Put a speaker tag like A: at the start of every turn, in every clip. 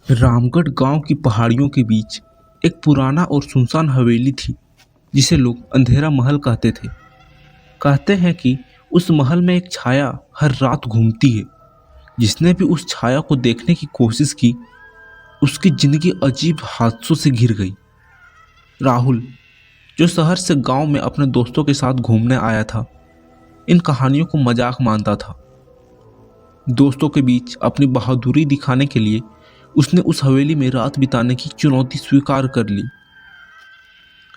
A: रामगढ़ गांव की पहाड़ियों के बीच एक पुराना और सुनसान हवेली थी जिसे लोग अंधेरा महल कहते थे। कहते हैं कि उस महल में एक छाया हर रात घूमती है। जिसने भी उस छाया को देखने की कोशिश की उसकी जिंदगी अजीब हादसों से घिर गई। राहुल, जो शहर से गांव में अपने दोस्तों के साथ घूमने आया था, इन कहानियों को मजाक मानता था। दोस्तों के बीच अपनी बहादुरी दिखाने के लिए उसने उस हवेली में रात बिताने की चुनौती स्वीकार कर ली।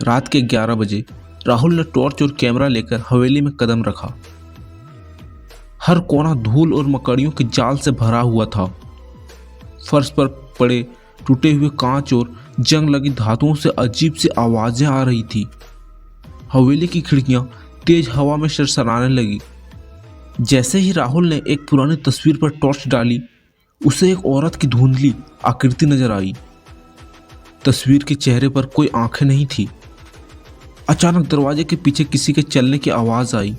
A: रात के 11 बजे राहुल ने टॉर्च और कैमरा लेकर हवेली में कदम रखा। हर कोना धूल और मकड़ियों के जाल से भरा हुआ था। फर्श पर पड़े टूटे हुए कांच और जंग लगी धातुओं से अजीब सी आवाजें आ रही थी। हवेली की खिड़कियां तेज हवा में सरसराने लगी। जैसे ही राहुल ने एक पुरानी तस्वीर पर टॉर्च डाली, उसे एक औरत की धुंधली आकृति नजर आई। तस्वीर के चेहरे पर कोई आंखें नहीं थी। अचानक दरवाजे के पीछे किसी के चलने की आवाज आई।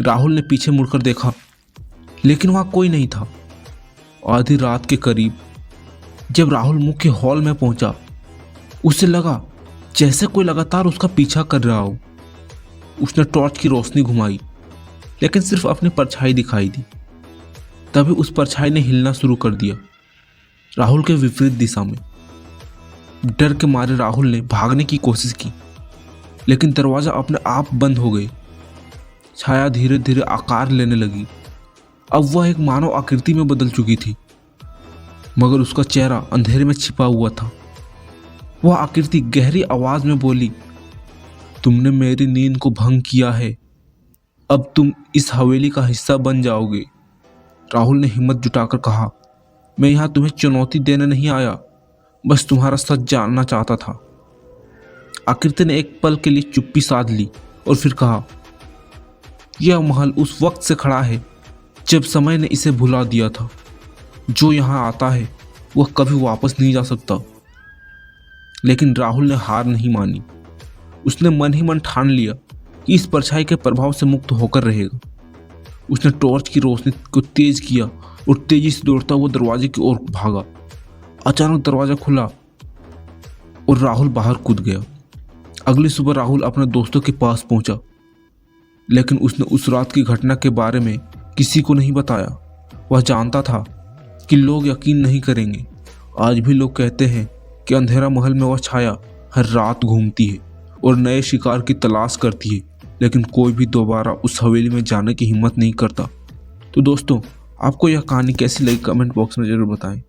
A: राहुल ने पीछे मुड़कर देखा, लेकिन वहां कोई नहीं था। आधी रात के करीब जब राहुल मुख्य हॉल में पहुंचा, उसे लगा जैसे कोई लगातार उसका पीछा कर रहा हो। उसने टॉर्च की रोशनी घुमाई, लेकिन सिर्फ अपनी परछाई दिखाई दी। तभी उस परछाई ने हिलना शुरू कर दिया, राहुल के विपरीत दिशा में। डर के मारे राहुल ने भागने की कोशिश की, लेकिन दरवाजा अपने आप बंद हो गई। छाया धीरे धीरे आकार लेने लगी। अब वह एक मानव आकृति में बदल चुकी थी, मगर उसका चेहरा अंधेरे में छिपा हुआ था। वह आकृति गहरी आवाज में बोली, तुमने मेरी नींद को भंग किया है, अब तुम इस हवेली का हिस्सा बन जाओगे। राहुल ने हिम्मत जुटाकर कहा, मैं यहाँ तुम्हें चुनौती देने नहीं आया, बस तुम्हारा सच जानना चाहता था। आकृति ने एक पल के लिए चुप्पी साध ली और फिर कहा, यह महल उस वक्त से खड़ा है जब समय ने इसे भुला दिया था। जो यहाँ आता है वह कभी वापस नहीं जा सकता। लेकिन राहुल ने हार नहीं मानी। उसने मन ही मन ठान लिया कि इस परछाई के प्रभाव से मुक्त होकर रहेगा। उसने टॉर्च की रोशनी को तेज किया और तेजी से दौड़ता हुआ दरवाजे की ओर भागा। अचानक दरवाजा खुला और राहुल बाहर कूद गया। अगली सुबह राहुल अपने दोस्तों के पास पहुंचा, लेकिन उसने उस रात की घटना के बारे में किसी को नहीं बताया। वह जानता था कि लोग यकीन नहीं करेंगे। आज भी लोग कहते हैं कि अंधेरा महल में वह छाया हर रात घूमती है और नए शिकार की तलाश करती है, लेकिन कोई भी दोबारा उस हवेली में जाने की हिम्मत नहीं करता। तो दोस्तों, आपको यह कहानी कैसी लगी कमेंट बॉक्स में जरूर बताएं।